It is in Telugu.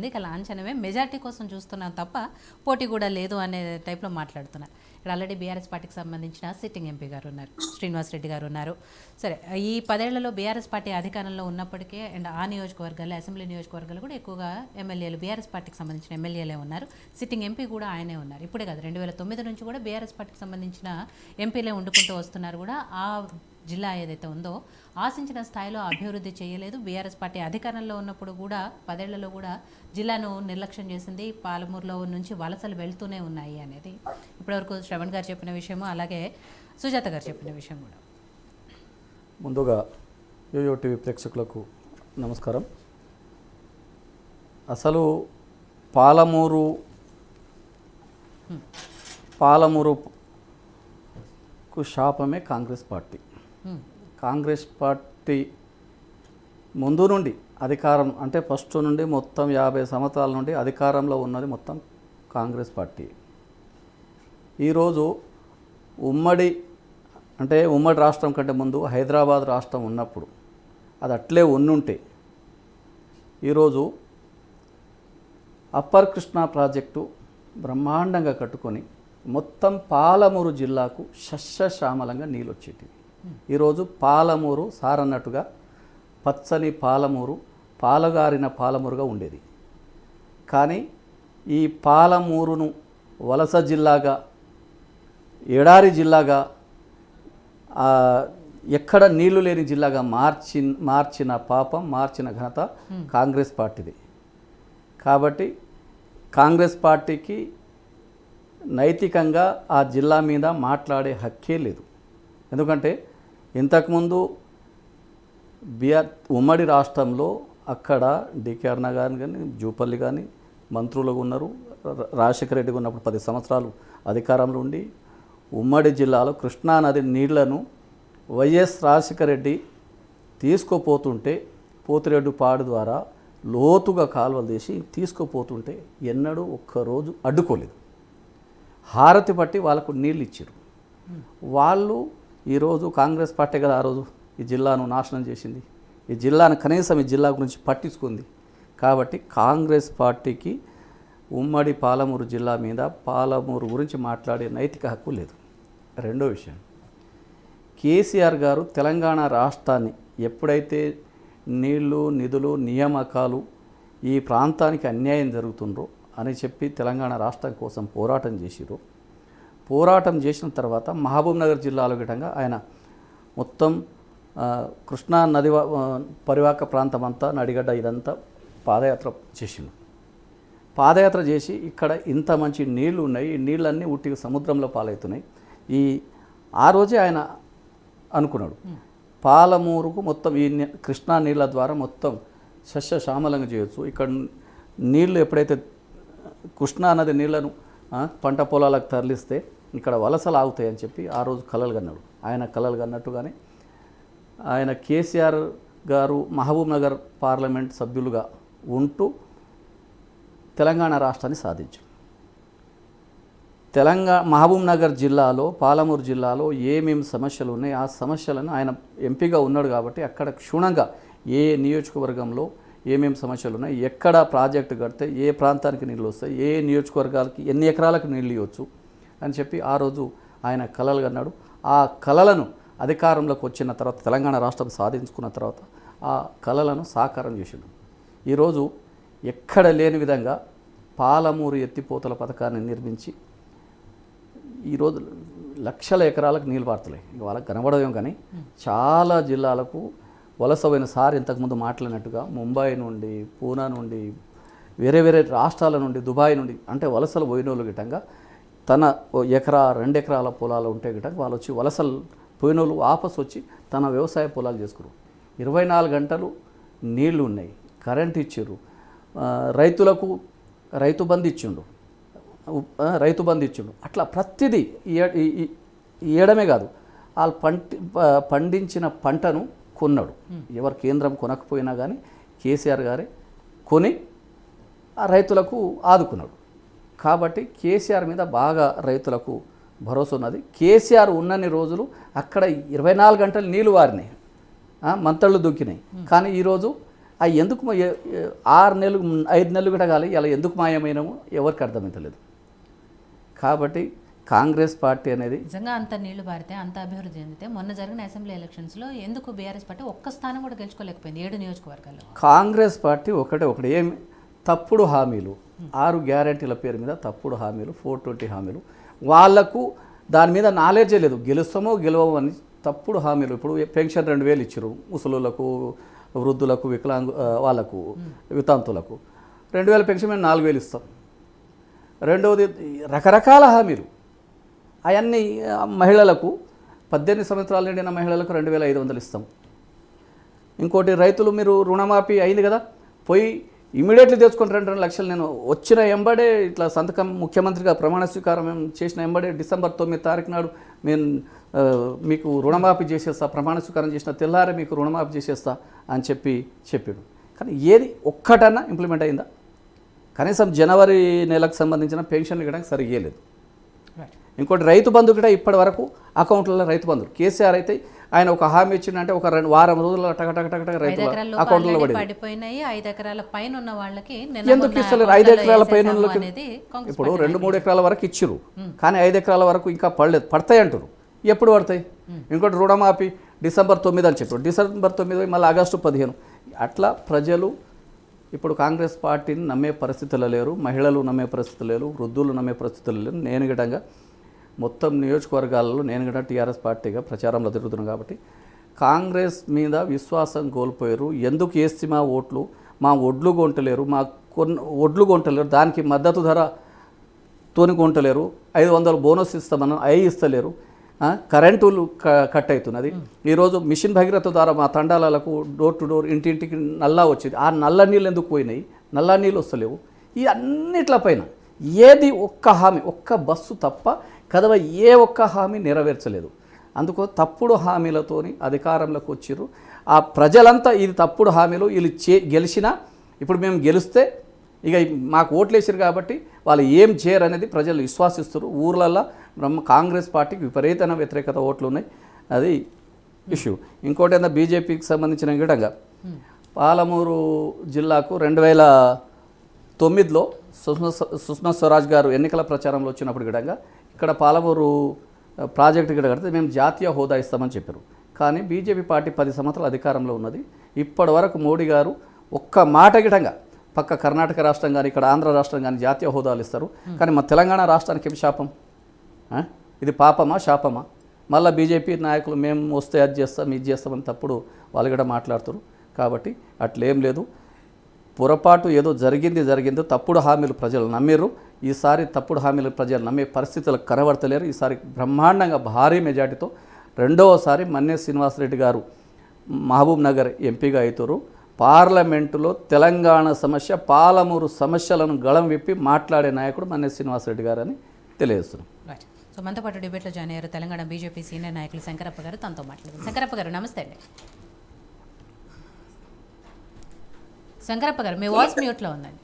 ఇక లాంఛనమే మెజార్టీ కోసం చూస్తున్నాం తప్ప పోటీ కూడా లేదు అనే టైప్లో మాట్లాడుతున్నారు. ఇక్కడ ఆల్రెడీ బీఆర్ఎస్ పార్టీకి సంబంధించిన సిట్టింగ్ ఎంపీ గారు ఉన్నారు, శ్రీనివాస్ రెడ్డి గారు ఉన్నారు. సరే, ఈ 10 ఏళ్లలో బీఆర్ఎస్ పార్టీ అధికారంలో ఉన్నప్పటికీ అండ్ ఆ నియోజకవర్గాల్లో అసెంబ్లీ నియోజకవర్గాలు కూడా ఎక్కువగా ఎమ్మెల్యేలు బీఆర్ఎస్ పార్టీకి సంబంధించిన ఎమ్మెల్యేలే ఉన్నారు. సిట్టింగ్ ఎంపీ కూడా ఆయనే ఉన్నారు. ఇప్పుడే కాదు, 2009 నుంచి కూడా బీఆర్ఎస్ పార్టీకి సంబంధించిన ఎంపీలే వండుకుంటూ వస్తున్నారు. కూడా ఆ జిల్లా ఏదైతే ఉందో ఆశించిన స్థాయిలో అభివృద్ధి చేయలేదు. బీఆర్ఎస్ పార్టీ అధికారంలో ఉన్నప్పుడు కూడా 10 ఏళ్లలో కూడా జిల్లాను నిర్లక్ష్యం చేసింది. పాలమూరులో నుంచి వలసలు వెళ్తూనే ఉన్నాయి అనేది ఇప్పటివరకు శ్రవణ్ గారు చెప్పిన విషయము, అలాగే సుజాత గారు చెప్పిన విషయం కూడా. ముందుగా యోయో టీవీ ప్రేక్షకులకు నమస్కారం. అసలు పాలమూరుకు శాపమే కాంగ్రెస్ పార్టీ. కాంగ్రెస్ పార్టీ ముందు నుండి అధికారం అంటే ఫస్ట్ నుండి మొత్తం 50 సంవత్సరాల నుండి అధికారంలో ఉన్నది మొత్తం కాంగ్రెస్ పార్టీ. ఈరోజు ఉమ్మడి రాష్ట్రం కంటే ముందు హైదరాబాద్ రాష్ట్రం ఉన్నప్పుడు అది అట్లే ఉన్నుంటే ఈరోజు అప్పర్ కృష్ణా ప్రాజెక్టు బ్రహ్మాండంగా కట్టుకొని మొత్తం పాలమూరు జిల్లాకు సస్యశ్యామలంగా నీళ్ళు వచ్చేటివి. ఈరోజు పాలమూరు సారన్నట్టుగా పచ్చని పాలమూరు, పాలగారిన పాలమూరుగా ఉండేది. కానీ ఈ పాలమూరును వలస జిల్లాగా, ఎడారి జిల్లాగా, ఎక్కడ నీళ్లు లేని జిల్లాగా మార్చిన పాపం, మార్చిన ఘనత కాంగ్రెస్ పార్టీది. కాబట్టి కాంగ్రెస్ పార్టీకి నైతికంగా ఆ జిల్లా మీద మాట్లాడే హక్కే లేదు. ఎందుకంటే ఇంతకుముందు ఉమ్మడి రాష్ట్రంలో అక్కడ డికే అరుణ గారు కానీ, జూపల్లి కానీ మంత్రులుగా ఉన్నారు. రాజశేఖర రెడ్డి ఉన్నప్పుడు 10 సంవత్సరాలు అధికారంలో ఉండి ఉమ్మడి జిల్లాలో కృష్ణానది నీళ్లను వైఎస్ రాజశేఖర రెడ్డి తీసుకుపోతుంటే పోతిరెడ్డిపాడు ద్వారా లోతుగా కాలువలు తీసి తీసుకుపోతుంటే ఎన్నడూ ఒక్కరోజు అడ్డుకోలేదు. హారతి పట్టి వాళ్ళకు నీళ్ళు ఇచ్చారు. వాళ్ళు ఈరోజు కాంగ్రెస్ పార్టీ కదా ఆ రోజు ఈ జిల్లాను నాశనం చేసింది. ఈ జిల్లాను కనీసం ఈ జిల్లా గురించి పట్టించుకుంది. కాబట్టి కాంగ్రెస్ పార్టీకి ఉమ్మడి పాలమూరు జిల్లా మీద, పాలమూరు గురించి మాట్లాడే నైతిక హక్కు లేదు. రెండో విషయం, కేసీఆర్ గారు తెలంగాణ రాష్ట్రాన్ని ఎప్పుడైతే నీళ్లు, నిధులు, నియామకాలు ఈ ప్రాంతానికి అన్యాయం జరుగుతుండ్రో అని చెప్పి తెలంగాణ రాష్ట్రం కోసం పోరాటం చేసిరు. పోరాటం చేసిన తర్వాత మహబూబ్ నగర్ జిల్లాలో గిటంగా ఆయన మొత్తం కృష్ణా నది పరివాహక ప్రాంతం అంతా, నడిగడ్డ ఇదంతా పాదయాత్ర చేసిండు. పాదయాత్ర చేసి ఇక్కడ ఇంత మంచి నీళ్లు ఉన్నాయి, ఈ నీళ్ళన్నీ ఉట్టిగా సముద్రంలో పాలవుతున్నాయి. ఆ రోజే ఆయన అనుకున్నాడు పాలమూరుకు మొత్తం ఈ కృష్ణా నీళ్ళ ద్వారా మొత్తం సస్యశ్యామలంగా చేయొచ్చు. ఇక్కడ నీళ్లు ఎప్పుడైతే కృష్ణా నది నీళ్లను పంట పొలాలకు తరలిస్తే ఇక్కడ వలసలు ఆగుతాయని చెప్పి ఆ రోజు కలలు కన్నాడు. ఆయన కలలు కన్నట్టుగానే ఆయన కేసీఆర్ గారు మహబూబ్ నగర్ పార్లమెంట్ సభ్యులుగా ఉంటూ తెలంగాణ రాష్ట్రాన్ని సాధించారు. మహబూబ్ నగర్ జిల్లాలో, పాలమూరు జిల్లాలో ఏమేమి సమస్యలు ఉన్నాయి ఆ సమస్యలను ఆయన ఎంపీగా ఉన్నాడు కాబట్టి అక్కడ క్షుణ్ణంగా ఏ నియోజకవర్గంలో ఏమేమి సమస్యలు ఉన్నాయి, ఎక్కడ ప్రాజెక్టు కడితే ఏ ప్రాంతానికి నీళ్ళు వస్తాయి, ఏ నియోజకవర్గాలకి ఎన్ని ఎకరాలకు నీళ్ళు ఇవ్వచ్చు అని చెప్పి ఆ రోజు ఆయన కలలు కన్నాడు. ఆ కలలను అధికారంలోకి వచ్చిన తర్వాత, తెలంగాణ రాష్ట్రం సాధించుకున్న తర్వాత ఆ కలలను సాకారం చేసిండు. ఈరోజు ఎక్కడ లేని విధంగా పాలమూరు ఎత్తిపోతల పథకాన్ని నిర్మించి ఈరోజు లక్షల ఎకరాలకు నీళ్ళు పారుతున్నాయి. ఇక వాళ్ళకి కనబడదేం కానీ చాలా జిల్లాలకు వలస పోయిన సార్ ఇంతకుముందు మాట్లాడినట్టుగా ముంబై నుండి, పూనా నుండి, వేరే వేరే రాష్ట్రాల నుండి, దుబాయ్ నుండి అంటే వలసలు పోయిన వాళ్ళు గిట్టంగా తన 1 ఎకరా 2 ఎకరాల పొలాలు ఉంటే గిట్టంగా వాళ్ళు వచ్చి వలసలు పోయిన వాళ్ళు వాపసు వచ్చి తన వ్యవసాయ పొలాలు చేసుకున్నారు. 24 గంటలు నీళ్లు ఉన్నాయి, కరెంట్ ఇచ్చారు, రైతులకు రైతు బంధు ఇచ్చిండు. అట్లా ప్రతిదీ ఇవ్వడమే కాదు, వాళ్ళు పండించిన పంటను కొన్నాడు. ఎవరు కేంద్రం కొనకపోయినా కానీ కేసీఆర్ గారే కొని ఆ రైతులకు ఆదుకున్నాడు. కాబట్టి కేసీఆర్ మీద బాగా రైతులకు భరోసా ఉన్నది. కేసీఆర్ ఉన్నన్ని రోజులు అక్కడ 24 గంటలు నీళ్ళు వారినాయి, మంతళ్ళు దూకినాయి. కానీ ఈరోజు అవి ఎందుకు 6 నెలలు 5 నెలలు కూడా కాలి అలా ఎందుకు మాయమైనామో ఎవరికి అర్థమవుతలేదు. కాబట్టి కాంగ్రెస్ పార్టీ అనేది నిజంగా అంత నీళ్లు బారితే అంత అభివృద్ధి చెందితే మొన్న జరిగిన అసెంబ్లీ ఎలక్షన్స్లో ఎందుకు బీఆర్ఎస్ పార్టీ ఒక్క స్థానం కూడా గెలుచుకోలేకపోయింది 7 నియోజకవర్గాల్లో? కాంగ్రెస్ పార్టీ ఒకటి ఏమి తప్పుడు హామీలు, 6 గ్యారెంటీల పేరు మీద తప్పుడు హామీలు, 420 హామీలు, వాళ్లకు దాని మీద నాలెడ్జే లేదు, గెలుస్తామో గెలవమో అని తప్పుడు హామీలు. ఇప్పుడు పెన్షన్ 2000 ఇచ్చారు ముసలులకు, వృద్ధులకు, వాళ్ళకు వితంతులకు 2000 పెన్షన్ మేము 4000 ఇస్తాం. రెండవది రకరకాల హామీలు, అవన్నీ మహిళలకు 18 సంవత్సరాలు నిండిన మహిళలకు 2500 ఇస్తాం. ఇంకోటి రైతులు మీరు రుణమాఫీ అయింది కదా, పోయి ఇమీడియట్లీ తెచ్చుకొని 2 లక్షలు నేను వచ్చిన ఎంబడే ఇట్లా సంతకం ముఖ్యమంత్రిగా ప్రమాణ స్వీకారం చేసిన ఎంబడే డిసెంబర్ 9 తారీఖు నాడు నేను మీకు రుణమాఫీ చేసేస్తా, ప్రమాణ స్వీకారం చేసిన తెల్లారే మీకు రుణమాఫీ చేసేస్తా అని చెప్పాడు. కానీ ఏది ఒక్కటన్నా ఇంప్లిమెంట్ అయిందా? కనీసం జనవరి నెలకు సంబంధించిన పెన్షన్లు ఇవ్వడానికి సరిగ్గా లేదు. ఇంకోటి రైతు బంధు కూడా ఇప్పటి వరకు అకౌంట్లలో రైతు బంధు కేసీఆర్ అయితే ఆయన ఒక హామీ ఇచ్చిందంటే ఒక వారం రోజుల్లో టక రైతు అకౌంట్లో పడిపోయినాయి. 5 ఎకరాల పైన ఉన్న వాళ్ళకి ఎందుకు ఇస్తలేరు? 5 ఎకరాల పైన ఇప్పుడు 2-3 ఎకరాల వరకు ఇచ్చిరు, కానీ 5 ఎకరాల వరకు ఇంకా పడతాయి అంటారు. ఎప్పుడు పడతాయి? ఇంకోటి రుణమాఫీ డిసెంబర్ 9 అని చెప్పారు, డిసెంబర్ 9 మళ్ళీ ఆగస్టు 15. అట్లా ప్రజలు ఇప్పుడు కాంగ్రెస్ పార్టీని నమ్మే పరిస్థితులు లేరు, మహిళలు నమ్మే పరిస్థితులు లేరు, వృద్ధులు నమ్మే పరిస్థితులు లేరు. నేను గిటంగా మొత్తం నియోజకవర్గాలలో నేను కూడా టీఆర్ఎస్ పార్టీగా ప్రచారంలో తిరుగుతున్నాను. కాబట్టి కాంగ్రెస్ మీద విశ్వాసం కోల్పోయారు. ఎందుకు వేస్తే మా ఒడ్లు కొంటలేరు, ఒడ్లు కొంటలేరు, దానికి మద్దతు ధర తోని కొంటలేరు, 500 బోనస్ ఇస్తామన్నా అవి ఇస్తలేరు, కరెంటులు కట్ అవుతున్నది. ఈరోజు మిషన్ భగీరథ ద్వారా మా తండాలకు డోర్ టు డోర్ ఇంటింటికి నల్లా వచ్చింది. ఆ నల్ల నీళ్ళు ఎందుకు పోయినాయి? నల్ల నీళ్ళు వస్తలేవు. ఈ అన్నిట్ల పైన ఏది ఒక్క హామీ, ఒక్క బస్సు తప్ప కదవ ఏ ఒక్క హామీ నెరవేర్చలేదు. అందుకో తప్పుడు హామీలతోని అధికారంలోకి వచ్చిర్రు. ఆ ప్రజలంతా ఇది తప్పుడు హామీలు, వీళ్ళు గెలిచినా ఇప్పుడు మేము గెలిస్తే ఇక మాకు ఓట్లు వేసారు కాబట్టి వాళ్ళు ఏం చేయరు అనేది ప్రజలు విశ్వాసిస్తారు. ఊర్లల్లో కాంగ్రెస్ పార్టీకి విపరీతమైన వ్యతిరేకత ఓట్లు ఉన్నాయి, అది ఇష్యూ. ఇంకోటి ఏంటంటే బీజేపీకి సంబంధించిన విధంగా పాలమూరు జిల్లాకు 2009లో సుష్మా స్వరాజ్ గారు ఎన్నికల ప్రచారంలో వచ్చినప్పుడు విధంగా ఇక్కడ పాలమూరు ప్రాజెక్టు ఇక్కడ కడితే మేము జాతీయ హోదా ఇస్తామని చెప్పారు. కానీ బీజేపీ పార్టీ 10 సంవత్సరాల అధికారంలో ఉన్నది. ఇప్పటి వరకు మోడీ గారు ఒక్క మాట గిటంగా పక్క కర్ణాటక రాష్ట్రం కానీ ఇక్కడ ఆంధ్ర రాష్ట్రం కానీ జాతీయ హోదాలు ఇస్తారు, కానీ మా తెలంగాణ రాష్ట్రానికి ఏమి శాపం? ఇది పాపమా శాపమా? మళ్ళీ బీజేపీ నాయకులు మేము వస్తే అది చేస్తాం ఇది చేస్తామని తప్పుడు వాళ్ళు కూడా మాట్లాడుతారు. కాబట్టి అట్లేం లేదు, పొరపాటు ఏదో జరిగిందో తప్పుడు హామీలు ప్రజలు నమ్మిర్రు. ఈసారి తప్పుడు హామీలు ప్రజలు నమ్మే పరిస్థితులు కనబడతలేరు. ఈసారి బ్రహ్మాండంగా భారీ మెజార్టీతో రెండవసారి మన్నే శ్రీనివాసరెడ్డి గారు మహబూబ్ నగర్ ఎంపీగా అవుతారు. పార్లమెంటులో తెలంగాణ సమస్య, పాలమూరు సమస్యలను గళం విప్పి మాట్లాడే నాయకుడు మన్నే శ్రీనివాసరెడ్డి గారు అని తెలియజేస్తున్నాం. సో మనతో పాటు డిబేట్లో జాయిన్ అయ్యారు తెలంగాణ బీజేపీ సీనియర్ నాయకులు శంకరప్ప గారు. తనతో మాట్లాడారు. శంకరప్ప గారు నమస్తే అండి. శంకరప్ప గారు మీ వాయిస్ మ్యూట్లో ఉందండి.